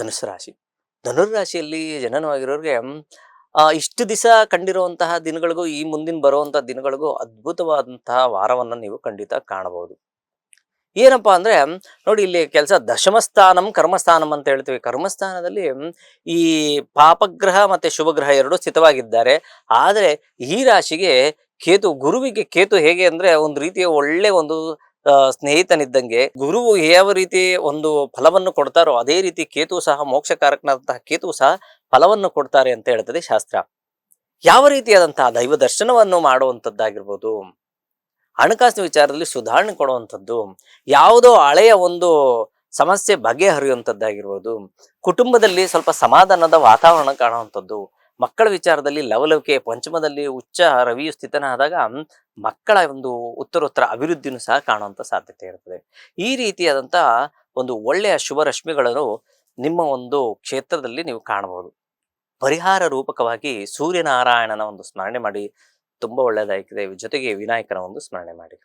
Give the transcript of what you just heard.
ಧನುಸ್ಸು ರಾಶಿ. ಧನುರ್ರಾಶಿಯಲ್ಲಿ ಜನನವಾಗಿರೋರಿಗೆ ಇಷ್ಟು ದಿವಸ ಕಂಡಿರುವಂತಹ ದಿನಗಳಿಗೂ ಈ ಮುಂದಿನ ಬರುವಂತಹ ದಿನಗಳಿಗೂ ಅದ್ಭುತವಾದಂತಹ ವಾರವನ್ನ ನೀವು ಖಂಡಿತ ಕಾಣಬಹುದು. ಏನಪ್ಪಾ ಅಂದ್ರೆ ನೋಡಿ, ಇಲ್ಲಿ ಕೆಲಸ ದಶಮಸ್ಥಾನಂ ಕರ್ಮಸ್ಥಾನಂ ಅಂತ ಹೇಳ್ತೀವಿ. ಕರ್ಮಸ್ಥಾನದಲ್ಲಿ ಈ ಪಾಪಗ್ರಹ ಮತ್ತೆ ಶುಭಗ್ರಹ ಎರಡು ಸ್ಥಿತವಾಗಿದ್ದಾರೆ. ಆದರೆ ಈ ರಾಶಿಗೆ ಗುರುವಿಗೆ ಕೇತು ಹೇಗೆ ಅಂದ್ರೆ ಒಂದು ರೀತಿಯ ಒಳ್ಳೆ ಒಂದು ಸ್ನೇಹಿತನಿದ್ದಂಗೆ. ಗುರುವು ಯಾವ ರೀತಿ ಒಂದು ಫಲವನ್ನು ಕೊಡ್ತಾರೋ ಅದೇ ರೀತಿ ಕೇತು ಸಹ, ಮೋಕ್ಷಕಾರಕನಾದಂತಹ ಕೇತು ಸಹ ಫಲವನ್ನು ಕೊಡ್ತಾರೆ ಅಂತ ಹೇಳ್ತದೆ ಶಾಸ್ತ್ರ. ಯಾವ ರೀತಿಯಾದಂತಹ ದೈವ ದರ್ಶನವನ್ನು ಮಾಡುವಂಥದ್ದಾಗಿರ್ಬೋದು, ಹಣಕಾಸಿನ ವಿಚಾರದಲ್ಲಿ ಸುಧಾರಣೆ ಕೊಡುವಂಥದ್ದು, ಯಾವುದೋ ಹಳೆಯ ಒಂದು ಸಮಸ್ಯೆ ಬಗೆಹರಿಯುವಂಥದ್ದಾಗಿರ್ಬೋದು, ಕುಟುಂಬದಲ್ಲಿ ಸ್ವಲ್ಪ ಸಮಾಧಾನದ ವಾತಾವರಣ ಕಾಣುವಂಥದ್ದು, ಮಕ್ಕಳ ವಿಚಾರದಲ್ಲಿ ಲವಲವಿಕೆ, ಪಂಚಮದಲ್ಲಿ ಉಚ್ಚ ರವಿಯು ಸ್ಥಿತನಾದಾಗ ಮಕ್ಕಳ ಒಂದು ಉತ್ತರೋತ್ತರ ಅಭಿವೃದ್ಧಿನೂ ಸಹ ಕಾಣುವಂಥ ಸಾಧ್ಯತೆ ಇರ್ತದೆ. ಈ ರೀತಿಯಾದಂತಹ ಒಂದು ಒಳ್ಳೆಯ ಶುಭ ರಶ್ಮಿಗಳನ್ನು ನಿಮ್ಮ ಒಂದು ಕ್ಷೇತ್ರದಲ್ಲಿ ನೀವು ಕಾಣಬಹುದು. ಪರಿಹಾರ ರೂಪಕವಾಗಿ ಸೂರ್ಯನಾರಾಯಣನ ಒಂದು ಸ್ಮರಣೆ ಮಾಡಿ, ತುಂಬಾ ಒಳ್ಳೆಯದಾಗಿದೆ. ಜೊತೆಗೆ ವಿನಾಯಕನ ಒಂದು ಸ್ಮರಣೆ ಮಾಡಿ.